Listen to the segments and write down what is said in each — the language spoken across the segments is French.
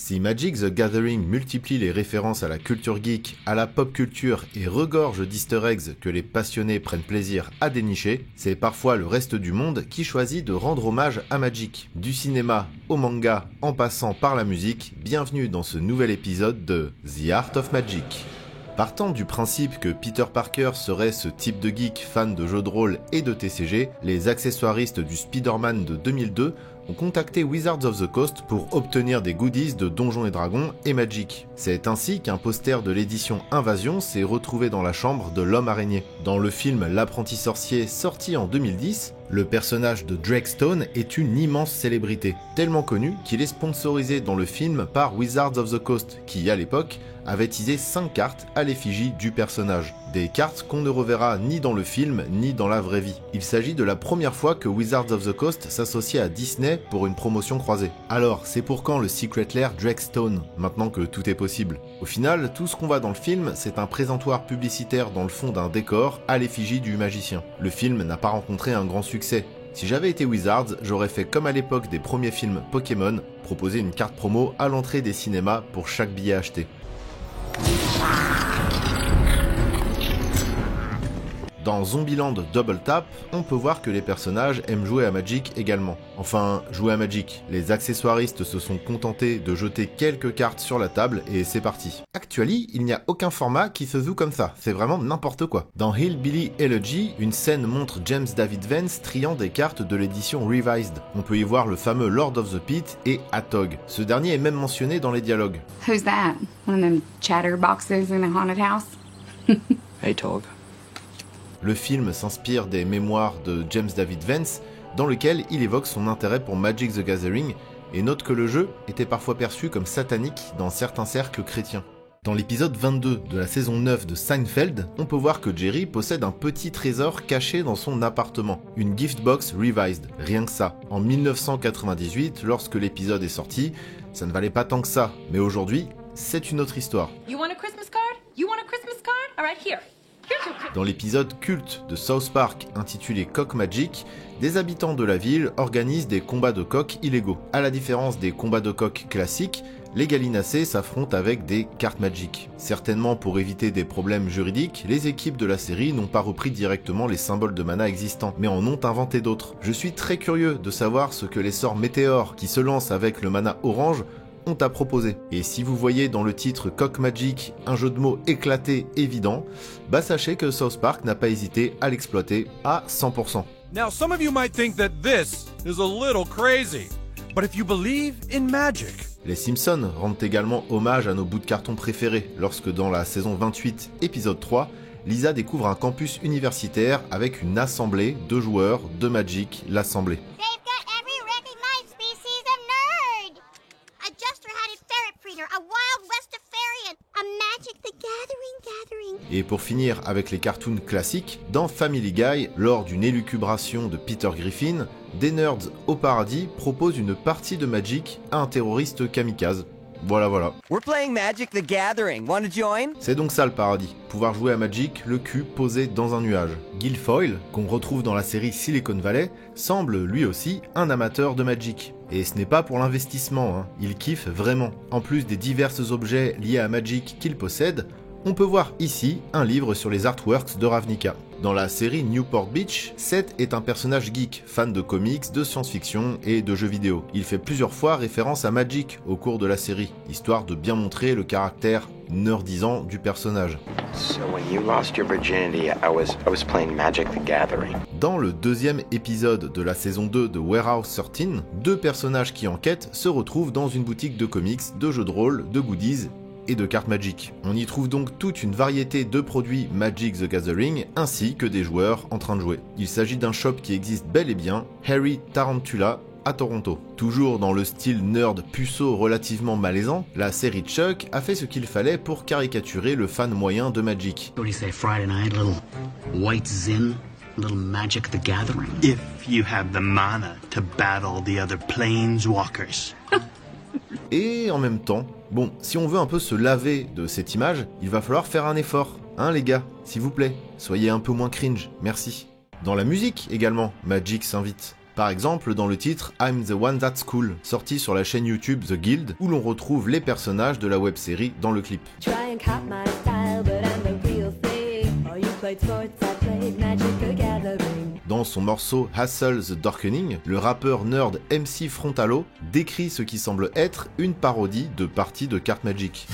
Si Magic the Gathering multiplie les références à la culture geek, à la pop culture et regorge d'easter eggs que les passionnés prennent plaisir à dénicher, c'est parfois le reste du monde qui choisit de rendre hommage à Magic. Du cinéma au manga, en passant par la musique, bienvenue dans ce nouvel épisode de The Art of Magic. Partant du principe que Peter Parker serait ce type de geek fan de jeux de rôle et de TCG, les accessoiristes du Spider-Man de 2002 ont contacté Wizards of the Coast pour obtenir des goodies de Donjons et Dragons et Magic. C'est ainsi qu'un poster de l'édition Invasion s'est retrouvé dans la chambre de l'homme araignée. Dans le film L'apprenti sorcier sorti en 2010, le personnage de Drakestone est une immense célébrité, tellement connu qu'il est sponsorisé dans le film par Wizards of the Coast, qui à l'époque avait teasé 5 cartes à l'effigie du personnage. Des cartes qu'on ne reverra ni dans le film ni dans la vraie vie. Il s'agit de la première fois que Wizards of the Coast s'associe à Disney pour une promotion croisée. Alors, c'est pour quand le Secret Lair Drakestone, maintenant que tout est possible? Au final, tout ce qu'on voit dans le film, c'est un présentoir publicitaire dans le fond d'un décor à l'effigie du magicien. Le film n'a pas rencontré un grand succès. Si j'avais été Wizards, j'aurais fait comme à l'époque des premiers films Pokémon, proposer une carte promo à l'entrée des cinémas pour chaque billet acheté. Dans Zombieland Double Tap, on peut voir que les personnages aiment jouer à Magic également. Enfin, jouer à Magic. Les accessoiristes se sont contentés de jeter quelques cartes sur la table et c'est parti. Actuellement, il n'y a aucun format qui se joue comme ça, c'est vraiment n'importe quoi. Dans Hillbilly Elegy, une scène montre James David Vance triant des cartes de l'édition Revised. On peut y voir le fameux Lord of the Pit et Atog. Ce dernier est même mentionné dans les dialogues. Who's that? One of them chatterboxes in the haunted house? Hey, Tog. Le film s'inspire des mémoires de James David Vance, dans lequel il évoque son intérêt pour Magic the Gathering et note que le jeu était parfois perçu comme satanique dans certains cercles chrétiens. Dans l'épisode 22 de la saison 9 de Seinfeld, on peut voir que Jerry possède un petit trésor caché dans son appartement, une gift box Revised, rien que ça. En 1998, lorsque l'épisode est sorti, ça ne valait pas tant que ça, mais aujourd'hui, c'est une autre histoire. You want a Christmas card? You want a Christmas card? All right, here. Dans l'épisode culte de South Park intitulé Cock Magic, des habitants de la ville organisent des combats de coqs illégaux. À la différence des combats de coqs classiques, les gallinacés s'affrontent avec des cartes Magic. Certainement pour éviter des problèmes juridiques, les équipes de la série n'ont pas repris directement les symboles de mana existants, mais en ont inventé d'autres. Je suis très curieux de savoir ce que les sorts météores qui se lancent avec le mana orange ont à proposer. Et si vous voyez dans le titre Cock Magic un jeu de mots éclaté évident, bah sachez que South Park n'a pas hésité à l'exploiter à 100%. Now some of you might think that this is a little crazy, but if you believe in magic. Les Simpsons rendent également hommage à nos bouts de carton préférés lorsque dans la saison 28, épisode 3, Lisa découvre un campus universitaire avec une assemblée de joueurs de Magic, l'assemblée. Et pour finir avec les cartoons classiques, dans Family Guy, lors d'une élucubration de Peter Griffin, des nerds au paradis proposent une partie de Magic à un terroriste kamikaze. Voilà. We're playing Magic the Gathering. Wanna join? C'est donc ça le paradis, pouvoir jouer à Magic, le cul posé dans un nuage. Guilfoyle, qu'on retrouve dans la série Silicon Valley, semble lui aussi un amateur de Magic. Et ce n'est pas pour l'investissement, il kiffe vraiment. En plus des divers objets liés à Magic qu'il possède, on peut voir ici un livre sur les artworks de Ravnica. Dans la série Newport Beach, Seth est un personnage geek, fan de comics, de science-fiction et de jeux vidéo. Il fait plusieurs fois référence à Magic au cours de la série, histoire de bien montrer le caractère nerdisant du personnage. So when you lost your virginity, I was playing Magic the Gathering. Dans le deuxième épisode de la saison 2 de Warehouse 13, deux personnages qui enquêtent se retrouvent dans une boutique de comics, de jeux de rôle, de goodies et de cartes Magic. On y trouve donc toute une variété de produits Magic the Gathering ainsi que des joueurs en train de jouer. Il s'agit d'un shop qui existe bel et bien, Harry Tarantula, à Toronto. Toujours dans le style nerd puceau relativement malaisant, la série Chuck a fait ce qu'il fallait pour caricaturer le fan moyen de Magic. What do you say, Friday night, little white zin, little Magic the Gathering? If you have the mana to battle the other planeswalkers. Et en même temps, bon, si on veut un peu se laver de cette image, il va falloir faire un effort. Hein les gars, s'il vous plaît, soyez un peu moins cringe, merci. Dans la musique également, Magic s'invite. Par exemple dans le titre I'm the One That's Cool, sorti sur la chaîne YouTube The Guild, où l'on retrouve les personnages de la web-série dans le clip. Dans son morceau Hassel the Darkening, le rappeur nerd MC Frontalo décrit ce qui semble être une parodie de parties de cartes Magic.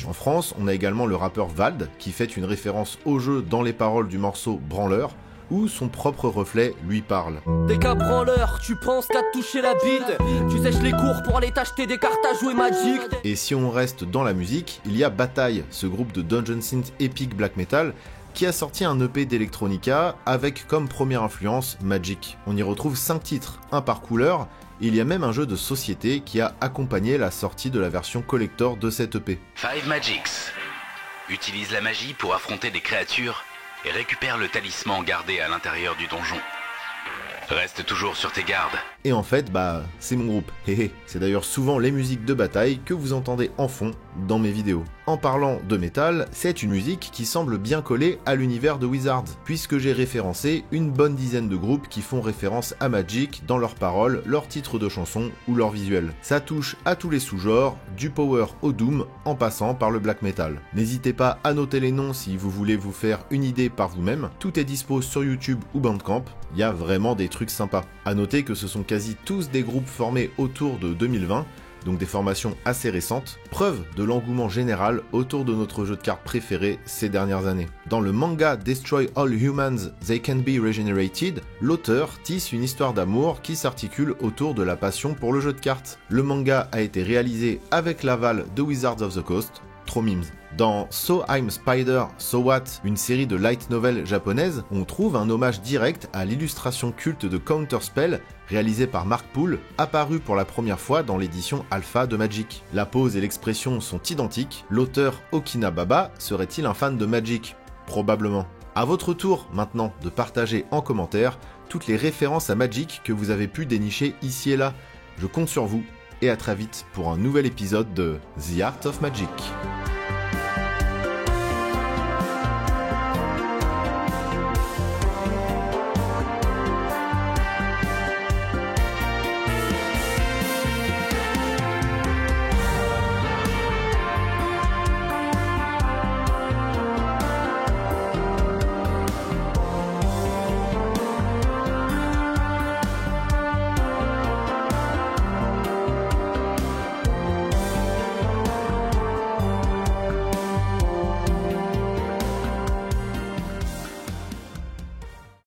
En France, on a également le rappeur Vald qui fait une référence au jeu dans les paroles du morceau Branleur, où son propre reflet lui parle. T'es qu'un branleur, tu penses qu'à te toucher la bite. Tu sèches les cours pour aller t'acheter des cartes à jouer Magic. Et si on reste dans la musique, il y a Bataille, ce groupe de dungeon synth epic black metal, qui a sorti un EP d'Electronica avec comme première influence Magic. On y retrouve 5 titres, un par couleur, et il y a même un jeu de société qui a accompagné la sortie de la version collector de cet EP. Five Magics. Utilise la magie pour affronter des créatures et récupère le talisman gardé à l'intérieur du donjon. Reste toujours sur tes gardes. Et en fait, c'est mon groupe. C'est d'ailleurs souvent les musiques de bataille que vous entendez en fond dans mes vidéos. En parlant de métal, c'est une musique qui semble bien coller à l'univers de Wizards, puisque j'ai référencé une bonne dizaine de groupes qui font référence à Magic dans leurs paroles, leurs titres de chansons ou leurs visuels. Ça touche à tous les sous-genres, du power au doom, en passant par le black metal. N'hésitez pas à noter les noms si vous voulez vous faire une idée par vous-même. Tout est dispo sur YouTube ou Bandcamp. Il y a vraiment des trucs sympas. À noter que ce sont quasi tous des groupes formés autour de 2020, donc des formations assez récentes, preuve de l'engouement général autour de notre jeu de cartes préféré ces dernières années. Dans le manga Destroy All Humans, They Can Be Regenerated, l'auteur tisse une histoire d'amour qui s'articule autour de la passion pour le jeu de cartes. Le manga a été réalisé avec l'aval de Wizards of the Coast, trop mimes. Dans So I'm Spider, So What, une série de light novel japonaise, on trouve un hommage direct à l'illustration culte de Counterspell réalisée par Mark Poole, apparu pour la première fois dans l'édition alpha de Magic. La pose et l'expression sont identiques, l'auteur Okina Baba serait-il un fan de Magic ? Probablement. À votre tour maintenant de partager en commentaire toutes les références à Magic que vous avez pu dénicher ici et là. Je compte sur vous et à très vite pour un nouvel épisode de The Art of Magic.